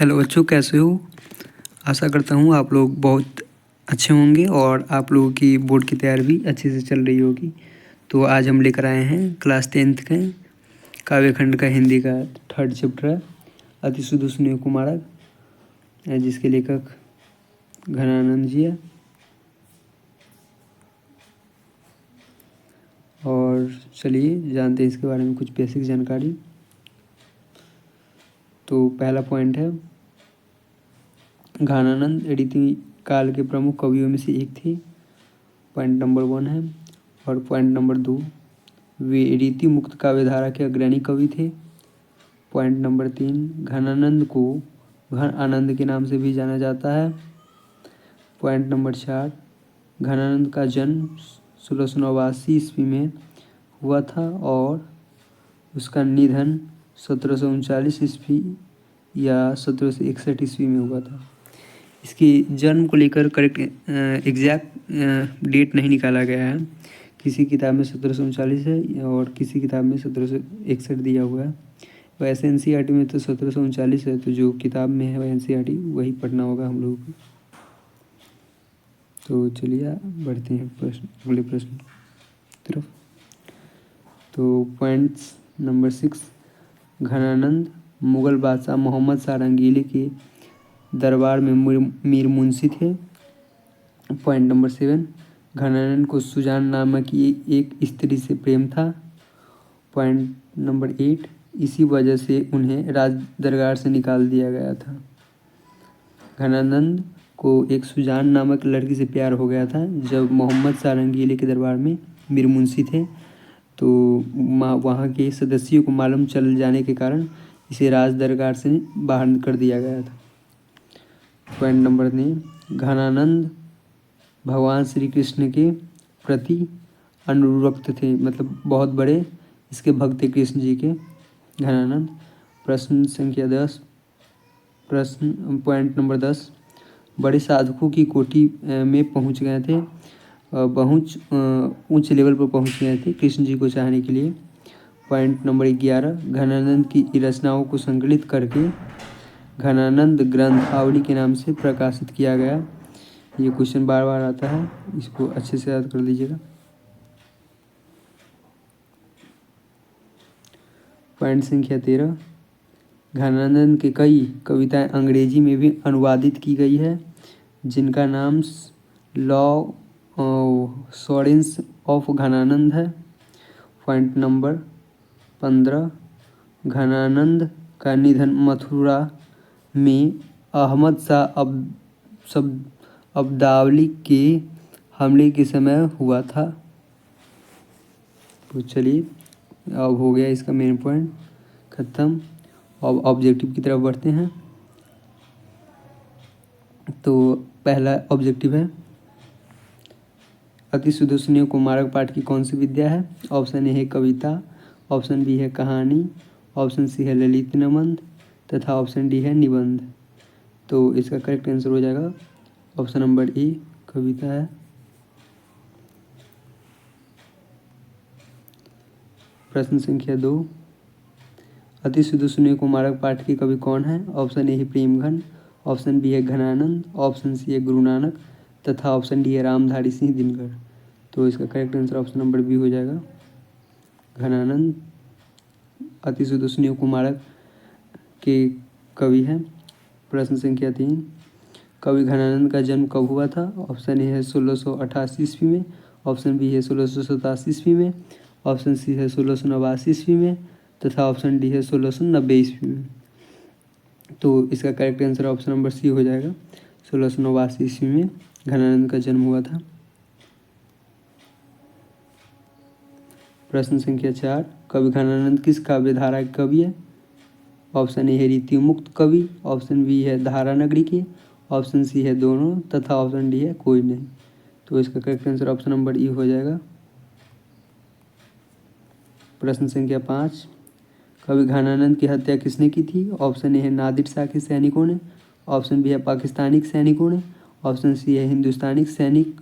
Hello बच्चों, कैसे हो? आशा करता हूँ आप लोग बहुत अच्छे होंगे और आप लोगों की बोर्ड की तैयारी भी अच्छे से चल रही होगी। तो आज हम लेकर आए हैं क्लास 10th के काव्य खंड का हिंदी का 3rd चैप्टर है अतिशुद्ध स्नेह कुमारक, जिसके लेखक घनानंद जी है। और चलिए जानते हैं इसके बारे में कुछ बेसिक जानकारी। तो पहला पॉइंट है, घनानंद रीति काल के प्रमुख कवियों में से एक थे। पॉइंट नंबर 1 है। और पॉइंट नंबर 2, वे रीति मुक्त काव्यधारा के अग्रणी कवि थे। पॉइंट नंबर 3, घनानंद को घन आनंद के नाम से भी जाना जाता है। पॉइंट नंबर 4, घनानंद का जन्म 1689 ईस्वी में हुआ था और उसका निधन 1739 ईस्वी या 1761 ईस्वी में हुआ था। इसकी जन्म को लेकर करेक्ट एग्जैक्ट डेट नहीं निकाला गया है। किसी किताब में 1739 है और किसी किताब में 1761 दिया हुआ है। वैसे एनसीईआरटी में तो 1739 है, तो जो किताब में है वह एनसीईआरटी वही पढ़ना होगा हम लोगों को। तो चलिए बढ़ते हैं अगले प्रश्न की तरफ। तो पॉइंट्स नंबर 6, घनानंद मुगल बादशाह मोहम्मद शाह रंगीले के दरबार में मीर मुंशी थे। पॉइंट नंबर 7, घनानंद को सुजान नामक एक स्त्री से प्रेम था। पॉइंट नंबर 8, इसी वजह से उन्हें राज दरबार से निकाल दिया गया था। घनानंद को एक सुजान नामक लड़की से प्यार हो गया था जब मोहम्मद शाह रंगीले के दरबार में मीर मुंशी थे। तो वहाँ के सदस्यों को मालूम चल जाने के कारण इसे राज दरबार से बाहर कर दिया गया था। पॉइंट नंबर 9, घनानंद भगवान श्री कृष्ण के प्रति अनुरक्त थे, मतलब बहुत बड़े इसके भक्त थे कृष्ण जी के घनानंद। प्रश्न संख्या 10, पॉइंट नंबर 10, बड़े साधकों की कोटि में पहुंच गए थे, बहुत उच्च लेवल पर पहुंच गए थे कृष्ण जी को चाहने के लिए। पॉइंट नंबर 11, घनानंद की रचनाओं को संकलित करके घनानंद ग्रंथावली के नाम से प्रकाशित किया गया। ये क्वेश्चन बार बार आता है, इसको अच्छे से याद कर लीजिएगा। पॉइंट संख्या 13, घनानंद के कई कविताएं अंग्रेजी में भी अनुवादित की गई है जिनका नाम लॉ सॉरेंस ऑफ घनानंद है। पॉइंट नंबर 15, घनानंद का निधन मथुरा में अहमद शाह अब्दाली के हमले के समय हुआ था। तो चलिए अब हो गया इसका मेन पॉइंट खत्म। अब ऑब्जेक्टिव की तरफ बढ़ते हैं। तो पहला ऑब्जेक्टिव है, अतिशुद्ध स्नेह कुमारक पाठ की कौन सी विद्या है? ऑप्शन ए है कविता, ऑप्शन बी है कहानी, ऑप्शन सी है ललित निबंध तथा ऑप्शन डी है निबंध। तो इसका करेक्ट आंसर हो जाएगा ऑप्शन नंबर ए, कविता है। प्रश्न संख्या 2, अतिशुद्ध स्नेह कुमारक पाठ के कवि कौन है? ऑप्शन ए है प्रेमघन, ऑप्शन बी है घनानंद, ऑप्शन सी है गुरु नानक तथा ऑप्शन डी है रामधारी सिंह दिनकर। तो इसका correct answer option number B हो जाएगा, घनानंद अतिशुद्ध स्नेह कुमारक के कवि हैं। प्रश्न संख्या 3, कवि घनानंद का जन्म कब हुआ था? ऑप्शन ए है 1688 ईस्वी में, ऑप्शन बी है 1687 ईस्वी में, ऑप्शन सी है 1689 ईस्वी में तथा ऑप्शन डी है 1690 ईस्वी में। तो इसका correct answer option number C हो जाएगा, 1689 ईस्वी में घनानंद का जन्म हुआ था। प्रश्न संख्या 4, कवि घनानंद किस काव्यधारा के कवि है? ऑप्शन ए है रीति मुक्त कवि, ऑप्शन बी है धारा नगरी के, ऑप्शन सी है दोनों तथा ऑप्शन डी है कोई नहीं। तो इसका करेक्ट आंसर ऑप्शन नंबर ई हो जाएगा। प्रश्न संख्या 5, कवि घनानंद की हत्या किसने की थी? ऑप्शन ए है नादिर शाह के सैनिकों ने, ऑप्शन बी है पाकिस्तानी सैनिकों ने, ऑप्शन सी है हिंदुस्तानी सैनिक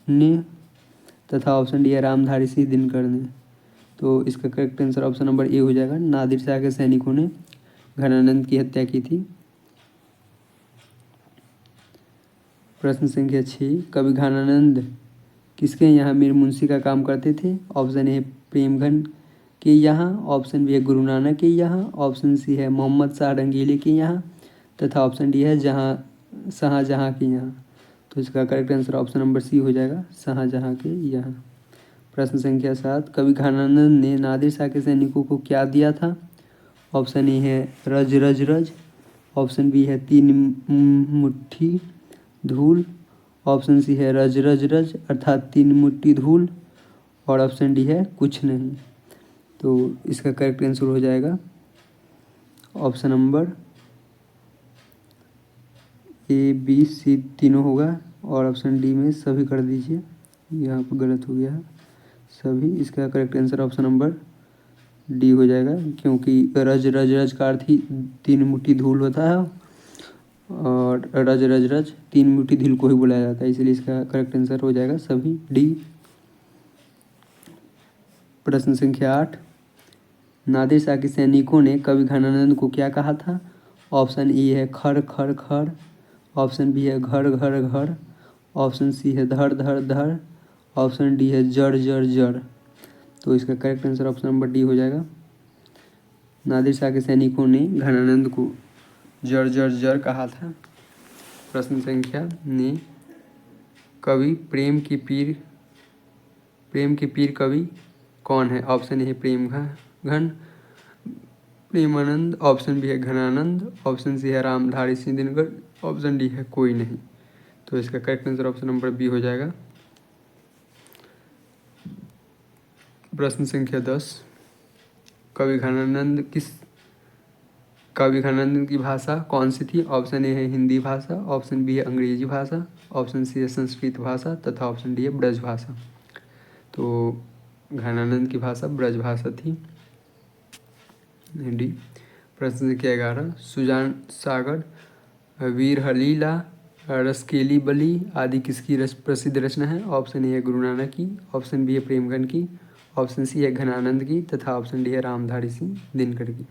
ने तथा ऑप्शन डी है रामधारी सिंह दिनकर ने। तो इसका करेक्ट आंसर ऑप्शन नंबर ए हो जाएगा, नादिर शाह के सैनिकों ने घनानंद की हत्या की थी। प्रश्न संख्या 6, कवि घनानंद किसके यहाँ मीर मुंशी का काम करते थे? ऑप्शन ए प्रेमघन के यहाँ, ऑप्शन बी है गुरु नानक के यहाँ, ऑप्शन सी है मोहम्मद शाह रंगीले के यहाँ तथा ऑप्शन डी है शाहजहाँ के यहाँ। तो इसका correct answer option number C हो जाएगा, शाहजहाँ के यहाँ। प्रश्न संख्या 7, कवि घनानंद ने नादिर शाह के सैनिकों को क्या दिया था? ऑप्शन ए है रज रज रज, ऑप्शन बी है 3 मुट्ठी धूल, ऑप्शन सी है रज रज रज अर्थात 3 मुट्ठी धूल, और ऑप्शन डी है कुछ नहीं। तो इसका करेक्ट आंसर हो जाएगा option number A B C तीनों होगा, और ऑप्शन डी में सभी कर दीजिए, यहाँ पर गलत हो गया है सभी। इसका correct answer option number D हो जाएगा, क्योंकि रज रज रज का अर्थ ही 3 मुट्ठी धूल होता है, और रज रज रज 3 मुट्ठी धूल को ही बुलाया जाता है, इसलिए इसका करेक्ट आंसर हो जाएगा सभी डी। प्रश्न संख्या 8, नादिर शाह के सैनिकों ने कवि घनानंद को क्या कहा था? ऑप्शन ए है खर खर खर, ऑप्शन बी है घर घर घर, ऑप्शन सी है धर धर धर, ऑप्शन डी है जड़ जड़ जड़। तो इसका correct answer option number D हो जाएगा। नादिर शाह के सैनिकों ने घनानंद को जड़ जड़ जड़ कहा था। प्रश्न संख्या ने कवि प्रेम के पीर कवि कौन है? ऑप्शन ए है प्रेमघन प्रेमानंद, ऑप्शन बी है घनानंद, ऑप्शन सी है रामधारी सिंह दिनकर, ऑप्शन डी है कोई नहीं। तो इसका correct answer option number B हो जाएगा। प्रश्न संख्या 10, कवि घनानंद की भाषा कौन सी थी? ऑप्शन ए है हिंदी भाषा, ऑप्शन बी है अंग्रेजी भाषा, ऑप्शन सी है संस्कृत भाषा तथा ऑप्शन डी है ब्रज भाषा। तो घनानंद की भाषा ब्रज भाषा थी, डी। प्रश्न संख्या 11, सुजान सागर, वीर हलीला, रसकेली बली आदि किसकी प्रसिद्ध रचना है? ऑप्शन ए है गुरु नानक की, ऑप्शन बी है प्रेमघन की, ऑप्शन सी है घनानंद की तथा ऑप्शन डी है रामधारी सिंह दिनकर की।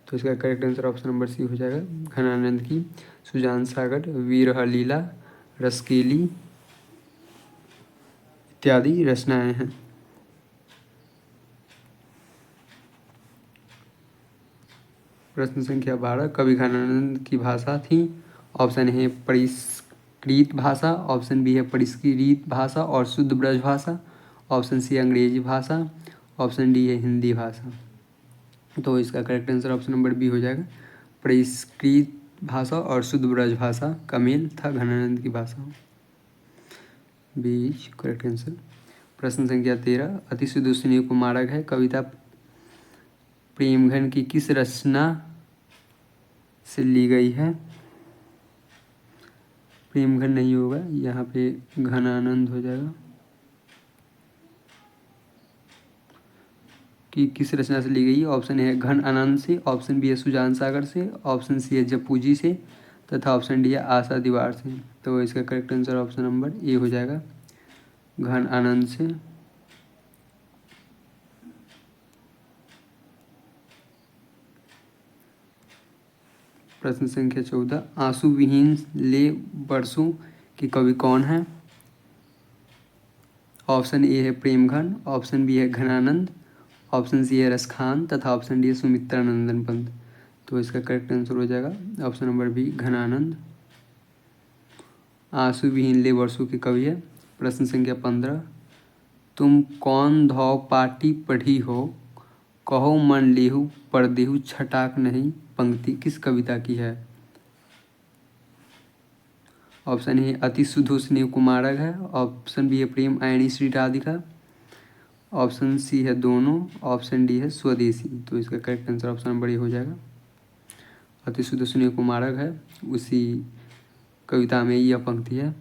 तो इसका correct answer option number C हो जाएगा, घनानंद की सुजान सागर, वीर हलीला, रसकेली इत्यादि रचनाएं हैं। प्रश्न संख्या 12, कवि घनानंद की भाषा थी? ऑप्शन है परिष्कृत भाषा, ऑप्शन बी है परिष्कृत भाषा और शुद्ध ब्रज भाषा, ऑप्शन सी अंग्रेजी भाषा, ऑप्शन डी है हिंदी भाषा। तो इसका correct answer option number B हो जाएगा, परिष्कृत भाषा और शुद्ध ब्रज भाषा का मेल था घनानंद की भाषा। बीच करेक्ट आंसर। प्रश्न संख्या 13, अति शुद्ध स्नेह कुमारक है कविता प्रेमघन की किस रचना से ली गई है? प्रेमघन नहीं होगा, यहाँ पे घनानंद हो जाएगा। कि किस रचना से ली गई है? ऑप्शन है घन आनंद से, ऑप्शन बी है सुजान सागर से, ऑप्शन सी है जपूजी से तथा ऑप्शन डी है आशा दीवार से। तो इसका करेक्ट आंसर ऑप्शन नंबर ए हो जाएगा, घन आनंद से। प्रश्न संख्या 14, आंसू विहीन ले बरसों के कवि कौन है? ऑप्शन ए है प्रेमघन, ऑप्शन बी है घनानंद, ऑप्शन सी है रसखान तथा ऑप्शन डी है सुमित्रा नंदन पंत। तो इसका करेक्ट आंसर हो जाएगा ऑप्शन नंबर बी, घनानंद आंसू विहीन ले बरसों के कवि है। प्रश्न संख्या 15, तुम कौन धौ पाटी पढ़ी हो, कहो मन लेहु पर देहु छटाक नहीं, पंक्ति किस कविता की है? ऑप्शन ए अति शुद्ध स्नेह कुमारक है, ऑप्शन बी है प्रेम आयनी श्री राधिका, ऑप्शन सी है दोनों, ऑप्शन डी है स्वदेशी। तो इसका करेक्ट आंसर ऑप्शन नंबर ए हो जाएगा, अति शुद्ध स्नेह कुमारक है, उसी कविता में यह पंक्ति है।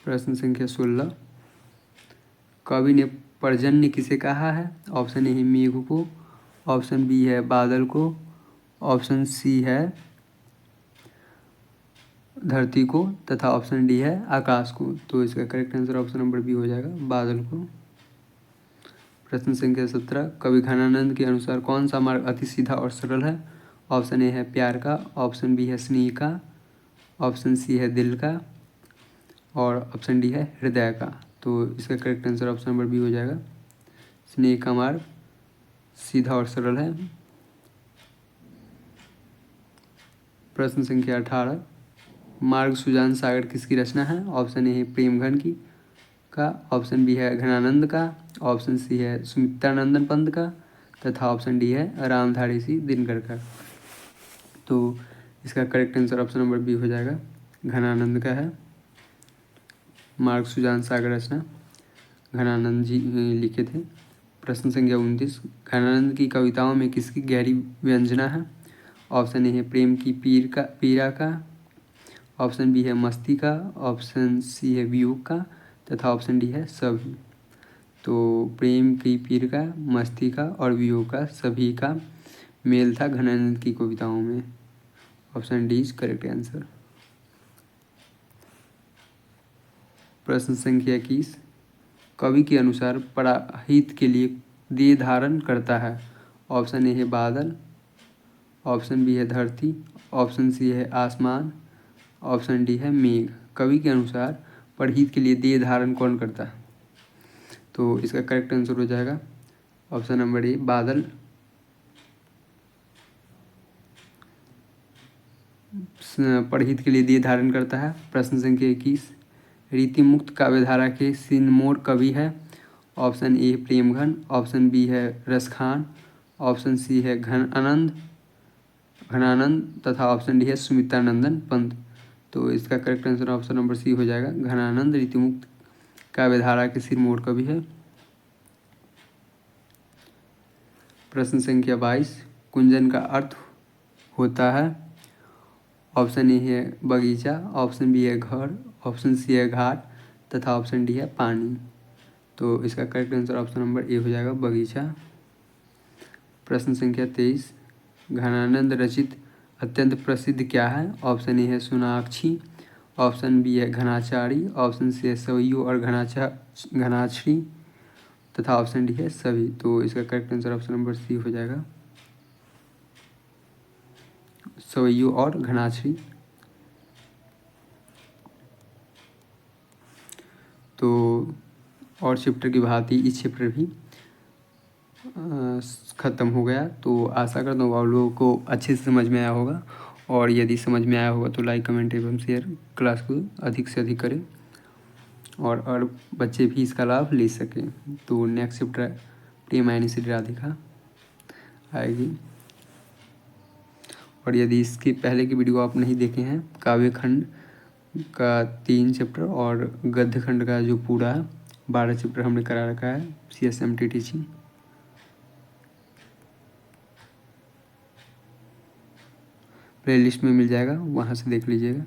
प्रश्न संख्या 16, कवि ने पर्जन्य किसे कहा है? ऑप्शन ए है मेघ को, ऑप्शन बी है बादल को, ऑप्शन सी है धरती को तथा ऑप्शन डी है आकाश को। तो इसका correct answer option number B हो जाएगा, बादल को। प्रश्न संख्या 17, कवि घनानंद के अनुसार कौन सा मार्ग अति सीधा और सरल है? ऑप्शन ए है प्यार का, ऑप्शन बी है स्नेह का, ऑप्शन सी है दिल का और ऑप्शन डी है हृदय का। तो इसका correct answer option number B हो जाएगा। स्नेह का मार्ग सीधा और सरल है। प्रश्न संख्या 18, मार्ग सुजान सागर किसकी रचना है? ऑप्शन ए है प्रेमघन की का, ऑप्शन बी है घनानंद का, ऑप्शन सी है सुमित्रानंदन पंत का तथा ऑप्शन डी है रामधारी सिंह दिनकर का। तो इसका correct answer option number B हो जाएगा, घनानंद का है। मार्ग सुजान सागर रचना घनानंद जी लिखे थे। प्रश्न संख्या 29, घनानंद की कविताओं में किसकी गहरी व्यंजना है? ऑप्शन ए है प्रेम की पीड़ा का, ऑप्शन बी है मस्ती का, ऑप्शन सी है वियोग का तथा ऑप्शन डी है सभी। तो प्रेम की पीर का, मस्ती का और वियोग का सभी का मेल था घनानंद की कविताओं में। Option D is correct answer. प्रश्न संख्या 21, कवि के अनुसार पराहित के लिए देह धारण करता है? ऑप्शन ए है बादल, ऑप्शन बी है धरती, ऑप्शन सी है आसमान, ऑप्शन डी है मेघ। कवि के अनुसार परहित के लिए देह धारण कौन करता है? तो इसका करेक्ट आंसर हो जाएगा ऑप्शन नंबर ए बादल। परहित के लिए देह धारण करता है। प्रश्न संख्या 21, रीति मुक्त काव्यधारा के सिरमौर कवि है? Option A Premghan, option B है रसखान, ऑप्शन सी है घनानंद तथा ऑप्शन डी है सुमित्रानंदन पंत। तो इसका correct answer option number C हो जाएगा, घनानंद रीतिमुक्त काव्यधारा के सिरमौर कवि है। प्रश्न संख्या 22, कुंजन का अर्थ होता है? ऑप्शन ए है बगीचा, ऑप्शन बी है घर, ऑप्शन सी है घाट तथा ऑप्शन डी है पानी। तो इसका करेक्ट आंसर ऑप्शन नंबर ए हो जाएगा बगीचा। प्रश्न संख्या 23, घनानंद रचित अत्यंत प्रसिद्ध क्या है? ऑप्शन ए है सोनाक्षी, ऑप्शन बी है घनाचारी, ऑप्शन सी है सवैयो और घनाक्षरी तथा ऑप्शन डी है सभी। तो इसका correct answer option number C हो जाएगा, सवैयो और घनाक्षरी। तो और चैप्टर की भांति इस चैप्टर भी ख़त्म हो गया। तो आशा करता हूँ आप लोगों को अच्छे से समझ में आया होगा, और यदि समझ में आया होगा तो लाइक कमेंट एवं शेयर क्लास को अधिक से अधिक करें और बच्चे भी इसका लाभ ले सकें। तो नेक्स्ट चैप्टर प्रेम यानी श्री राधिका आएगी। और यदि इसके पहले की वीडियो आप नहीं देखे हैं, काव्य खंड का 3 चैप्टर और गद्य खंड का जो पूरा 12 चैप्टर हमने करा रखा है CSMT टीचिंग, प्लेलिस्ट में मिल जाएगा, वहाँ से देख लीजिएगा।